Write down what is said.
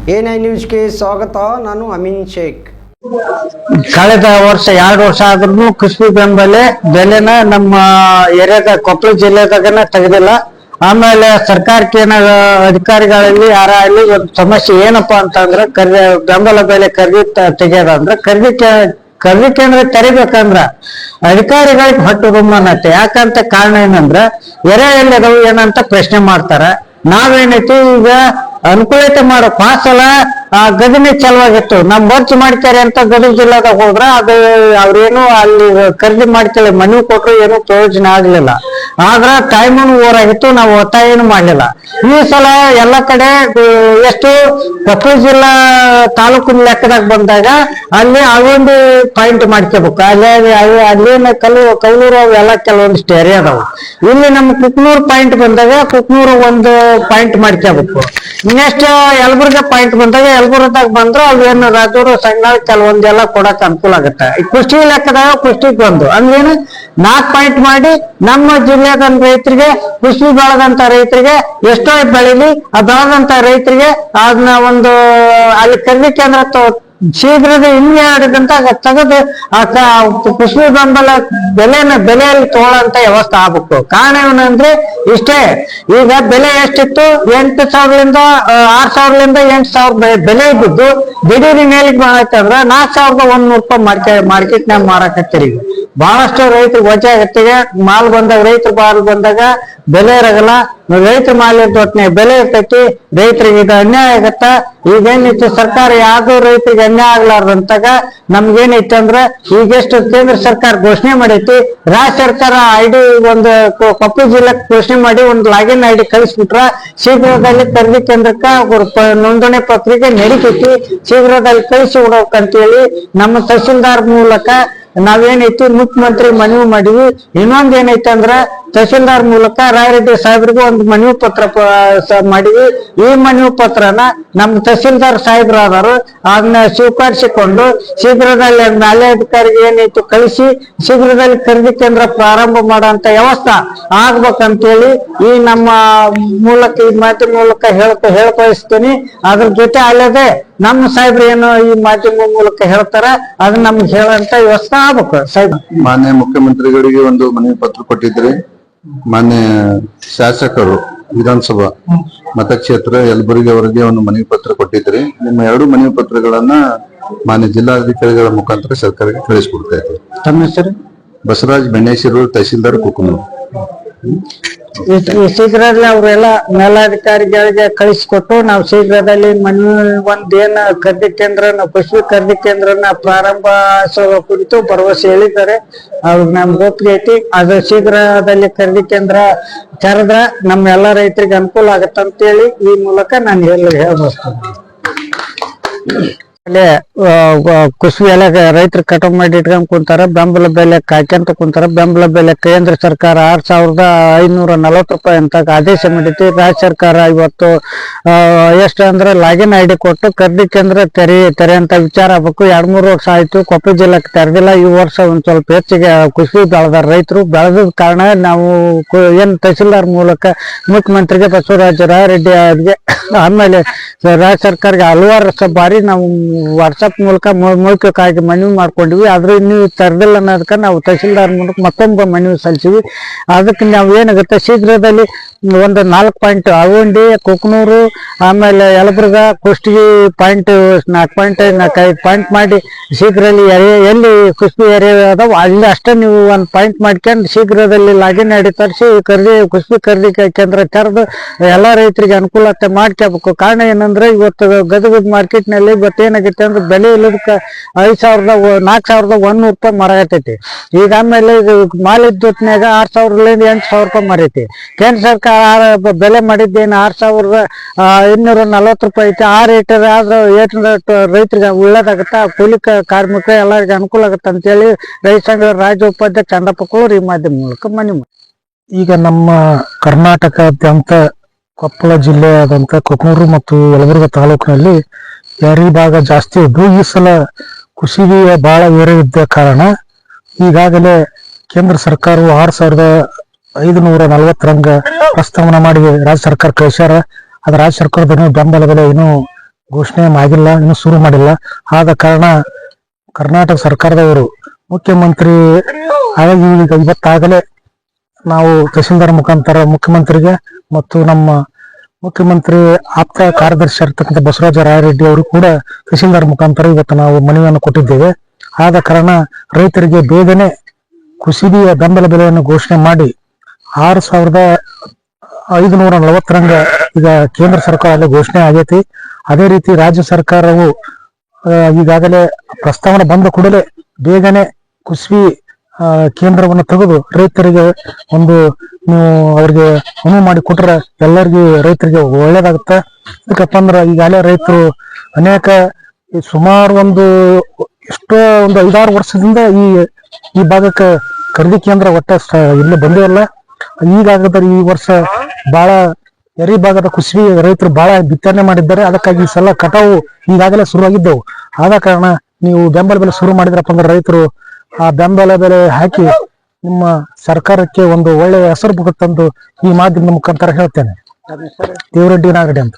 ಎ9 ನ್ಯೂಸ್ಗೆ ಸ್ವಾಗತ. ನಾನು ಅಮೀನ್ ಶೇಖ್. ಕಳೆದ ವರ್ಷ 2 ವರ್ಷ ಆದ್ರೂ ಕೃಷಿ ಬೆಲೆನ ನಮ್ಮ ಏರಿಯಾದ ಕೊಪ್ಪಳ ಜಿಲ್ಲೆದಾಗನ ತೆಗೆದಿಲ್ಲ. ಆಮೇಲೆ ಸರ್ಕಾರಕ್ಕೆ ಏನ ಅಧಿಕಾರಿಗಳಲ್ಲಿ ಯಾರ ಅಲ್ಲಿ ಒಂದು ಸಮಸ್ಯೆ ಏನಪ್ಪಾ ಅಂತಂದ್ರೆ ಬೆಂಬಲ ಬೆಲೆ ಖರೀದಿ ತೆಗೆಯೋದಂದ್ರೆ ಖರೀದಿ ಕೇಂದ್ರ ತೆರಿಬೇಕಂದ್ರ ಅಧಿಕಾರಿಗಳಿಗೆ ಹೊಟ್ಟು ರುಮ್ಮನತ್ತೆ. ಯಾಕಂತ ಕಾರಣ ಏನಂದ್ರ ಎರೆಯಲ್ಲದವು ಏನಂತ ಪ್ರಶ್ನೆ ಮಾಡ್ತಾರ. ನಾವೇನೈತಿ ಈಗ ಅನುಕೂಲತೆ ಮಾಡೋ ಪಾಸಲ ಗದನೆ ಚಲವಾಗಿತ್ತು. ನಮ್ ಬರ್ಚ್ ಮಾಡ್ತಾರೆ ಅಂತ ಗದಗ ಜಿಲ್ಲಾದಾಗ ಹೋದ್ರ ಅದು ಅವ್ರೇನು ಅಲ್ಲಿ ಖರೀದಿ ಮಾಡ್ಕೊಳ್ಳಿ ಮನವಿ ಕೊಟ್ರು ಏನು ಪ್ರಯೋಜನ ಆಗ್ಲಿಲ್ಲ. ಆದ್ರ ಟೈಮನು ಓವರಾಗಿತ್ತು, ನಾವು ಒತ್ತಾಯನು ಮಾಡ್ಲಿಲ್ಲ. ಈ ಸಲ ಎಲ್ಲ ಕಡೆ ಎಷ್ಟು ಕೊಪ್ಪಳ ಜಿಲ್ಲಾ ತಾಲೂಕಿನ ಲೆಕ್ಕದಾಗ ಬಂದಾಗ ಅಲ್ಲಿ ಅವೊಂದು ಪಾಯಿಂಟ್ ಮಾಡ್ಕೋಬೇಕು. ಅಲ್ಲೇನ ಕೌಲೂರು ಅವೆಲ್ಲ ಕೆಲವೊಂದಿಷ್ಟು ಏರಿಯಾ ಅದಾವು. ಇಲ್ಲಿ ನಮ್ಮ ಕುಕ್ನೂರ್ ಪಾಯಿಂಟ್ ಬಂದಾಗ ಕುಕ್ನೂರು ಒಂದು ಪಾಯಿಂಟ್ ಮಾಡ್ಕೋಬೇಕು. ನೆಕ್ಸ್ಟ್ ಯಲಬುರ್ಗ ಪಾಯಿಂಟ್ ಬಂದಾಗ ಯಲಬುರ್ಗದಾಗ ಬಂದ್ರೆ ಅವೇನು ರಾಜೂರು ಸಣ್ಣ ಕೆಲವೊಂದೆಲ್ಲ ಕೊಡಕ್ ಅನುಕೂಲ ಆಗುತ್ತೆ. ಈ ಕುಷ್ಟಿ ಲೆಕ್ಕದಾಗ ಕುಷ್ಟಿಗೆ ಒಂದು ಅಂದ್ರೇನು 4 ಪಾಯಿಂಟ್ ಮಾಡಿ ನಮ್ಮ ಜಿಲ್ಲೆದ ರೈತರಿಗೆ, ಕೃಷಿ ಬೆಳೆದಂತ ರೈತರಿಗೆ ಎಷ್ಟೋ ಬೆಳೀಲಿ, ಆ ಬೆಳೆದಂತ ರೈತರಿಗೆ ಅದನ್ನ ಒಂದು ಅಲ್ಲಿ ಖರೀದಿ ಕೇಂದ್ರ ಶೀಘ್ರದ ಹಿಂಗಂತ ತೆಗೆದು ಕೃಷಿ ಬೆಂಬಲ ಬೆಲೆಯಲ್ಲಿ ತಗೊಳ್ಳಂತ ವ್ಯವಸ್ಥೆ ಆಗ್ಬೇಕು. ಕಾರಣ ಏನಂದ್ರೆ ಇಷ್ಟೇ, ಈಗ ಬೆಲೆ ಎಷ್ಟಿತ್ತು 8,000ರಿಂದ 6,000ರಿಂದ 8,000 ಬೆಲೆ ಇದ್ದಿದ್ದು ದಿಢೀರ್ ಮೇಲಿಗೆ ಮಾಡತ್ತಂದ್ರ 4,100 ರೂಪಾಯಿ ಮಾರ್ಕೆಟ್ನಾಗ ಮಾರಾಕತ್ತೀರಿ. ಈಗ ಬಹಳಷ್ಟು ರೈತರು ವಜೆ ಆಗತ್ತಿಗೆ ಮಾಲ್ ಬಂದಾಗ, ರೈತರ ಮಾಲ್ ಬಂದಾಗ ಬೆಲೆ ಇರಗಲ್ಲ. ರೈತರ ಮಾಲ್ ಇರ್ತೊಟ್ನೆ ಬೆಲೆ ಇರ್ತೈತಿ, ರೈತರಿಗೆ ಇದು ಅನ್ಯಾಯ ಆಗತ್ತ. ಈಗೇನಿತ್ತು ಸರ್ಕಾರ ಯಾವ್ದು ರೈತರಿಗೆ ಅನ್ಯಾಯ ಆಗ್ಲಾರ್ದಂತಾಗ ನಮ್ಗೇನೈತಿ ಅಂದ್ರ ಈಗೆಷ್ಟು ಕೇಂದ್ರ ಸರ್ಕಾರ ಘೋಷಣೆ ಮಾಡೈತಿ, ರಾಜ್ಯ ಸರ್ಕಾರ ಐಡಿ ಒಂದು ಕೊಪ್ಪಳ ಜಿಲ್ಲೆಗೆ ಘೋಷಣೆ ಮಾಡಿ ಒಂದು ಲಾಗಿನ್ ಐಡಿ ಕಳಿಸ್ಬಿಟ್ರ ಶೀಘ್ರದಲ್ಲಿ ಖರೀದಿ ಕೇಂದ್ರಕ್ಕೆ ನೋಂದಣಿ ಪತ್ರಿಕೆ ನಡೀತೈತಿ. ಶೀಘ್ರದಲ್ಲಿ ಕಳಿಸಿ ಬಿಡ್ಬೇಕಂತೇಳಿ ನಮ್ಮ ತಹಸೀಲ್ದಾರ್ ಮೂಲಕ ನಾವೇನೈತಿ ಮುಖ್ಯಮಂತ್ರಿ ಮನವಿ ಮಾಡಿವಿ. ಇನ್ನೊಂದ್ ಏನೈತಿ ಅಂದ್ರ ತಹಸೀಲ್ದಾರ್ ಮೂಲಕ ರಾಯರೆಡ್ಡಿ ಸಾಹೇಬ್ರಿಗೂ ಒಂದು ಮನವಿ ಪತ್ರ ಮಾಡಿವಿ. ಈ ಮನವಿ ಪತ್ರನ ನಮ್ಮ ತಹಸೀಲ್ದಾರ್ ಸಾಹೇಬ್ರಾದರು ಅದನ್ನ ಸ್ವೀಕರಿಸಿಕೊಂಡು ಶೀಘ್ರದಲ್ಲಿ ಮೇಲಾಧಿಕಾರಿಗೆ ಏನೈತಿ ಕಳಿಸಿ ಶೀಘ್ರದಲ್ಲಿ ಖರೀದಿ ಕೇಂದ್ರ ಪ್ರಾರಂಭ ಮಾಡುವಂತ ವ್ಯವಸ್ಥೆ ಆಗ್ಬೇಕಂತೇಳಿ ಈ ನಮ್ಮ ಮೂಲಕ, ಈ ಮಾಧ್ಯಮ ಮೂಲಕ ಹೇಳ್ಕೊಳಿಸ್ತೀನಿ. ಅದ್ರ ಜೊತೆ ಅಲ್ಲದೆ ನಮ್ಮ ಸಾಹೇಬ್ರು ಏನು ಈ ಮಾಧ್ಯಮ ಮೂಲಕ ಹೇಳ್ತಾರ ಅದನ್ನ ನಮ್ಗೆ ಹೇಳಂತ ವ್ಯವಸ್ಥೆ ಆಗ್ಬೇಕು. ಸಾಹೇಬ್ ಮಾನ್ಯ ಮುಖ್ಯಮಂತ್ರಿಗಳಿಗೆ ಒಂದು ಮನವಿ ಪತ್ರ ಕೊಟ್ಟಿದ್ರಿ. ಮಾನ್ಯ ಶಾಸಕರು ವಿಧಾನಸಭಾ ಮತಕ್ಷೇತ್ರ ಯಲಬುರ್ಗಿ ಅವರಿಗೆ ಒಂದು ಮನವಿ ಪತ್ರ ಕೊಟ್ಟಿದ್ರಿ. ನಿಮ್ಮ 2 ಮನವಿ ಪತ್ರಗಳನ್ನ ಮಾನ್ಯ ಜಿಲ್ಲಾಧಿಕಾರಿಗಳ ಮುಖಾಂತರ ಸರ್ಕಾರಕ್ಕೆ ಕಳಿಸ್ಕೊಡ್ತಾ ಇದ್ದೀವಿ. ತಮ್ಮ ಹೆಸರು? ಬಸವರಾಜ್ ಬೆಣ್ಣೇಶ್ವರ, ತಹಸೀಲ್ದಾರ್ ಕುಕನೂರು. ಶೀಘ್ರದಲ್ಲಿ ಅವರೆಲ್ಲ ಮೇಲಾಧಿಕಾರಿಗಳಿಗೆ ಕಳಿಸಿಕೊಟ್ಟು ನಾವು ಶೀಘ್ರದಲ್ಲಿ ಒಂದೇನ ಖರೀದಿ ಕೇಂದ್ರ, ಪಶು ಖರೀದಿ ಕೇಂದ್ರನ ಪ್ರಾರಂಭಿಸುವ ಕುರಿತು ಭರವಸೆ ಹೇಳಿದ್ದಾರೆ. ಅವ್ರು ನಮ್ಗೆ ಒಪ್ಪಿಗೆ ಐತಿ. ಅದು ಶೀಘ್ರದಲ್ಲಿ ಖರೀದಿ ಕೇಂದ್ರ ತೆರೆದ್ರ ನಮ್ಮ ಎಲ್ಲ ರೈತರಿಗೆ ಅನುಕೂಲ ಆಗತ್ತಂತೇಳಿ ಈ ಮೂಲಕ ನಾನು ಹೇಳ್ಬಸ್ತೇನೆ. ಅಲ್ಲೇ ಕುಸ್ಬಿ ಎಲ್ಲ ರೈತರು ಕಟಾವ್ ಮಾಡಿ ಇಟ್ಕೊಂಡ್ ಕುಂತಾರ, ಬೆಂಬಲ ಬೆಲೆ ಕಾಯ್ಕೊಂತ ಕುಂತಾರ. ಬೆಂಬಲ ಬೆಲೆ ಕೇಂದ್ರ ಸರ್ಕಾರ 6,540 ರೂಪಾಯಿ ಅಂತ ಆದೇಶ ಮಾಡೈತಿ. ರಾಜ್ಯ ಸರ್ಕಾರ ಇವತ್ತು ಎಷ್ಟು ಅಂದ್ರೆ ಲಾಗಿನ್ ಐಡಿ ಕೊಟ್ಟು ಖರೀದಿ ಕೇಂದ್ರ ತೆರೆಯಂತ ವಿಚಾರ ಆಗ್ಬೇಕು. 2-3 ವರ್ಷ ಆಯ್ತು ಕೊಪ್ಪಳ ಜಿಲ್ಲೆಗೆ ತೆರೆದಿಲ್ಲ. ಈ ವರ್ಷ ಒಂದ್ ಸ್ವಲ್ಪ ಹೆಚ್ಚಿಗೆ ಕುಸ್ಬಿ ಬೆಳೆದಾರ ರೈತರು. ಬೆಳೆದ ಕಾರಣ ನಾವು ಏನ್ ತಹಸೀಲ್ದಾರ್ ಮೂಲಕ ಮುಖ್ಯಮಂತ್ರಿಗೆ ಬಸವರಾಜ ರಾಯರೆಡ್ಡಿ ಅವರಿಗೆ, ಆಮೇಲೆ ರಾಜ್ಯ ಸರ್ಕಾರಕ್ಕೆ ಹಲವಾರು ಬಾರಿ ನಾವು ವಾಟ್ಸಪ್ ಮೂಲಕ ಮೌಖಿಕವಾಗಿ ಮನವಿ ಮಾಡ್ಕೊಂಡಿವಿ. ಆದ್ರೂ ಇನ್ನೂ ತರದಿಲ್ಲ ಅನ್ನೋದಕ್ಕೆ ನಾವು ತಹಸೀಲ್ದಾರ್ ಮೂಲಕ ಮತ್ತೊಂದು ಮನವಿ ಸಲ್ಲಿಸಿವಿ. ಅದಕ್ಕೆ ನಾವು ಏನಾಗುತ್ತೆ ಶೀಘ್ರದಲ್ಲಿ ಒಂದು 4 ಪಾಯಿಂಟ್ ಅವೊಂಡಿ, ಕುಕನೂರು, ಆಮೇಲೆ ಯಲಬುರ್ಗ, ಕುಷ್ಟಗಿ ಪಾಯಿಂಟ್ 4.5 ಪಾಯಿಂಟ್ ಮಾಡಿ ಶೀಘ್ರದಲ್ಲಿ ಎಲ್ಲಿ ಕುಸ್ಬಿ ಏರಿಯಾ ಅದಾವ ಅಲ್ಲಿ ಅಷ್ಟೇ ನೀವು ಒಂದು ಪಾಯಿಂಟ್ ಮಾಡ್ಕೊಂಡು ಶೀಘ್ರದಲ್ಲಿ ಲಾಗಿನ್ ಐಡಿ ತರಿಸಿ ಕುಸ್ಬಿ ಖರೀದಿ ಕೇಂದ್ರ ತೆರೆದು ಎಲ್ಲ ರೈತರಿಗೆ ಅನುಕೂಲತೆ ಮಾಡ್ಕೋಬೇಕು. ಕಾರಣ ಏನಂದ್ರೆ ಇವತ್ತು ಗದಗ ಮಾರ್ಕೆಟ್ನಲ್ಲಿ ಇವತ್ತೇನಾಗೈತೆ ಅಂದ್ರೆ ಬೆಲೆ ಇಲ್ಲದಕ್ಕೆ 4,100 ರೂಪಾಯಿ ಮರಾಗತೈತಿ. ಈಗ ಆಮೇಲೆ ಮಾಲಿದ ಜೊತೆನಾಗ 6,000ರಿಂದ 8,000 ರೂಪಾಯಿ ಮರೈತಿ. ಕೇಂದ್ರ ಸರ್ಕಾರ ಬೆಲೆ ಮಾಡಿದ್ದೇನು 6,240 ರೂಪಾಯಿ ಐತಿ. ಆ ರೇಟ್ ಆದ್ರೆ ರೈತರಿಗೆ ಒಳ್ಳೇದಾಗತ್ತ, ಕೂಲಿ ಕಾರ್ಮಿಕ ಎಲ್ಲರಿಗೆ ಅನುಕೂಲ ಆಗತ್ತ ಅಂತೇಳಿ ರೈತ ಸಂಘದ ರಾಜ್ಯ ಉಪಾಧ್ಯಕ್ಷ ಚಂದಪ್ಪ ಕೋಳೂರು ಈ ಮಾಧ್ಯಮ ಮೂಲಕ ಮನವಿ. ಈಗ ನಮ್ಮ ಕರ್ನಾಟಕದಾದ್ಯಂತ ಕೊಪ್ಪಳ ಜಿಲ್ಲೆಯಾದಂತ ಕೊಕ್ಕನೂರು ಮತ್ತು ಯಲಬುರ್ಗ ತಾಲೂಕಿನಲ್ಲಿ ಯಾರಿ ಭಾಗ ಜಾಸ್ತಿ ಇದ್ದು ಈ ಸಲ ಕೃಷಿಗೆ ಬಹಳ ಏರೆ ಇದ್ದ ಕಾರಣ ಈಗಾಗಲೇ ಕೇಂದ್ರ ಸರ್ಕಾರವು 6,540 ರಂಗ ಪ್ರಸ್ತಾವನೆ ಮಾಡಿ ರಾಜ್ಯ ಸರ್ಕಾರ ಕಳಿಸ್ಯಾರ. ಅದ ರಾಜ್ಯ ಸರ್ಕಾರದ ಬೆಂಬಲ ಬೆಲೆ ಇನ್ನೂ ಘೋಷಣೆ ಆಗಿಲ್ಲ, ಇನ್ನು ಶುರು ಮಾಡಿಲ್ಲ. ಆದ ಕಾರಣ ಕರ್ನಾಟಕ ಸರ್ಕಾರದವರು ಮುಖ್ಯಮಂತ್ರಿ ಆಗಿ ಈಗ ಇವತ್ತಾಗಲೇ ನಾವು ತಹಸೀಲ್ದಾರ್ ಮುಖಾಂತರ ಮುಖ್ಯಮಂತ್ರಿಗೆ ಮತ್ತು ನಮ್ಮ ಮುಖ್ಯಮಂತ್ರಿ ಆಪ್ತ ಕಾರ್ಯದರ್ಶಿ ಇರ್ತಕ್ಕಂಥ ಬಸವರಾಜ ರಾಯರೆಡ್ಡಿ ಅವರು ಕೂಡ ತಹಸೀಲ್ದಾರ್ ಮುಖಾಂತರ ಇವತ್ತು ನಾವು ಮನವಿಯನ್ನು ಕೊಟ್ಟಿದ್ದೇವೆ. ಆದ ಕಾರಣ ರೈತರಿಗೆ ಬೇಗನೆ ಕುಸಿಬಿಯ ಬೆಂಬಲ ಬೆಲೆಯನ್ನು ಘೋಷಣೆ ಮಾಡಿ 6,540 ಈಗ ಕೇಂದ್ರ ಸರ್ಕಾರ ಘೋಷಣೆ ಆಗೈತಿ. ಅದೇ ರೀತಿ ರಾಜ್ಯ ಸರ್ಕಾರವು ಈಗಾಗಲೇ ಪ್ರಸ್ತಾವನೆ ಬಂದ ಕೂಡಲೇ ಬೇಗನೆ ಕುಸಿಬಿ ಕೇಂದ್ರವನ್ನು ತೆಗೆದು ರೈತರಿಗೆ ಒಂದು ಅವ್ರಿಗೆ ಅನುವು ಮಾಡಿ ಕೊಟ್ರೆ ಎಲ್ಲರಿಗೂ ರೈತರಿಗೆ ಒಳ್ಳೇದಾಗುತ್ತೆ. ಯಾಕಪ್ಪ ಅಂದ್ರೆ ಈಗಾಗಲೇ ರೈತರು ಅನೇಕ ಸುಮಾರು ಎಷ್ಟೋ 5-6 ವರ್ಷದಿಂದ ಈ ಭಾಗಕ್ಕೆ ಖರೀದಿ ಕೇಂದ್ರ ಇಲ್ಲಿ ಬಂದೇ ಇಲ್ಲ. ಈಗಾಗದ್ರೆ ಈ ವರ್ಷ ಬಹಳ ಎರಿ ಭಾಗದ ಕುಸಿಬಿ ರೈತರು ಬಹಳ ಬಿತ್ತನೆ ಮಾಡಿದ್ದಾರೆ. ಅದಕ್ಕಾಗಿ ಈ ಸಲ ಕಟಾವು ಈಗಾಗಲೇ ಶುರುವಾಗಿದ್ದವು. ಆದ ಕಾರಣ ನೀವು ಬೆಂಬಲ ಬೆಲೆ ಶುರು ಮಾಡಿದ್ರಪ್ಪ ಅಂದ್ರೆ ರೈತರು ಆ ಬೆಂಬಲ ಬೆಲೆ ಹಾಕಿ ನಿಮ್ಮ ಸರ್ಕಾರಕ್ಕೆ ಒಂದು ಒಳ್ಳೆಯ ಹೆಸರು ಬರುತ್ತಂದು ಈ ಮಾಧ್ಯಮದ ಮುಖಾಂತರ ಹೇಳ್ತೇನೆ. ದೇವರೆಡ್ಡಿ ನಾಗಡಿ ಅಂತ.